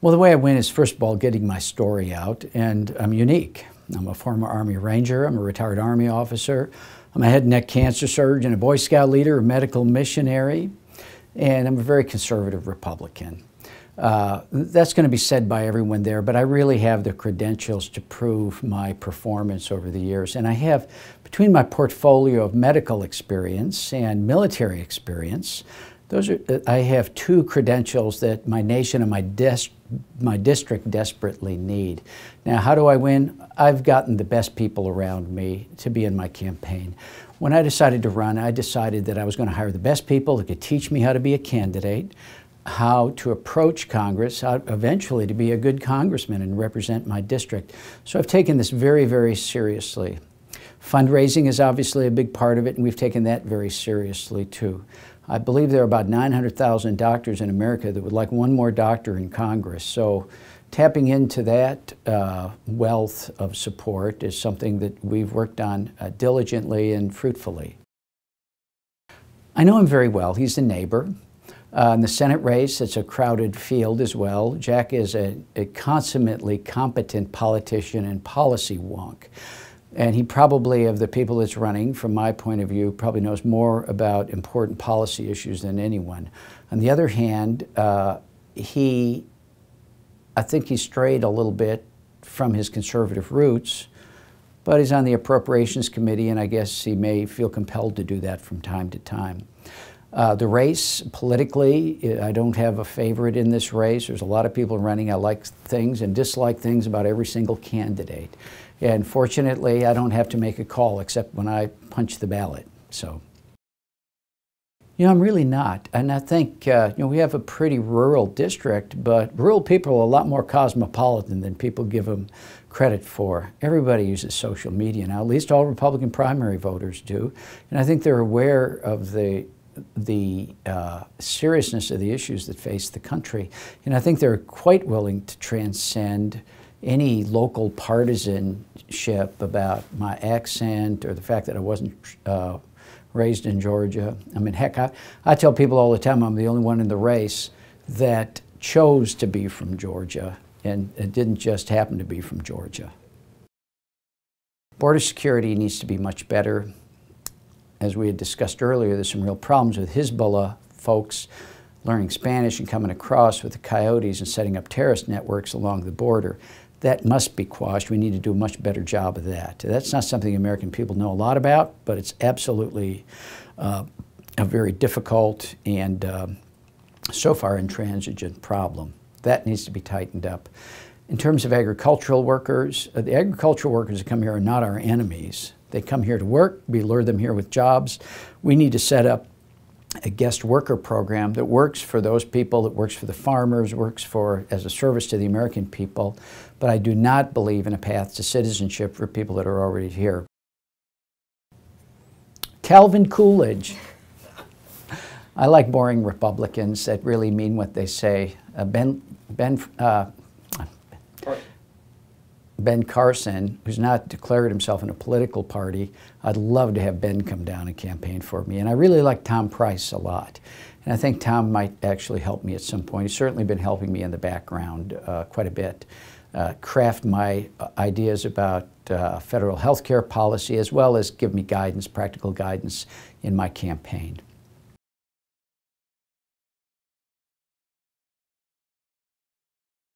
Well, the way I win is, first of all, getting my story out, and I'm unique. I'm a former Army Ranger, I'm a retired Army officer, I'm a head and neck cancer surgeon, a Boy Scout leader, a medical missionary, and I'm a very conservative Republican. That's going to be said by everyone there, but I really have the credentials to prove my performance over the years. And I have, between my portfolio of medical experience and military experience, I have two credentials that my nation and my district desperately need. Now, how do I win? I've gotten the best people around me to be in my campaign. When I decided to run, I decided that I was going to hire the best people that could teach me how to be a candidate, how to approach Congress, how eventually to be a good congressman and represent my district. So I've taken this very, very seriously. Fundraising is obviously a big part of it, and we've taken that very seriously too. I believe there are about 900,000 doctors in America that would like one more doctor in Congress. So tapping into that wealth of support is something that we've worked on diligently and fruitfully. I know him very well. He's a neighbor. In the Senate race, it's a crowded field as well. Jack is a consummately competent politician and policy wonk. And he probably, of the people that's running, from my point of view, probably knows more about important policy issues than anyone. On the other hand, I think he strayed a little bit from his conservative roots, but he's on the Appropriations Committee, and I guess he may feel compelled to do that from time to time. The race, politically, I don't have a favorite in this race. There's a lot of people running. I like things and dislike things about every single candidate. And fortunately, I don't have to make a call except when I punch the ballot. So, you know, I'm really not. And I think, you know, we have a pretty rural district, but rural people are a lot more cosmopolitan than people give them credit for. Everybody uses social media now, at least all Republican primary voters do. And I think they're aware of the seriousness of the issues that face the country. And I think they're quite willing to transcend any local partisanship about my accent or the fact that I wasn't raised in Georgia. I mean, heck, I tell people all the time I'm the only one in the race that chose to be from Georgia, and it didn't just happen to be from Georgia. Border security needs to be much better. As we had discussed earlier, there's some real problems with Hezbollah folks learning Spanish and coming across with the coyotes and setting up terrorist networks along the border. That must be quashed. We need to do a much better job of that. That's not something American people know a lot about, but it's absolutely a very difficult and so far intransigent problem. That needs to be tightened up. In terms of agricultural workers, the agricultural workers that come here are not our enemies. They come here to work. We lure them here with jobs. We need to set up a guest worker program that works for those people, that works for the farmers, works as a service to the American people. But I do not believe in a path to citizenship for people that are already here. Calvin Coolidge. I like boring Republicans that really mean what they say. Ben Carson, who's not declared himself in a political party, I'd love to have Ben come down and campaign for me. And I really like Tom Price a lot. And I think Tom might actually help me at some point. He's certainly been helping me in the background quite a bit, craft my ideas about federal health care policy, as well as give me guidance, practical guidance in my campaign.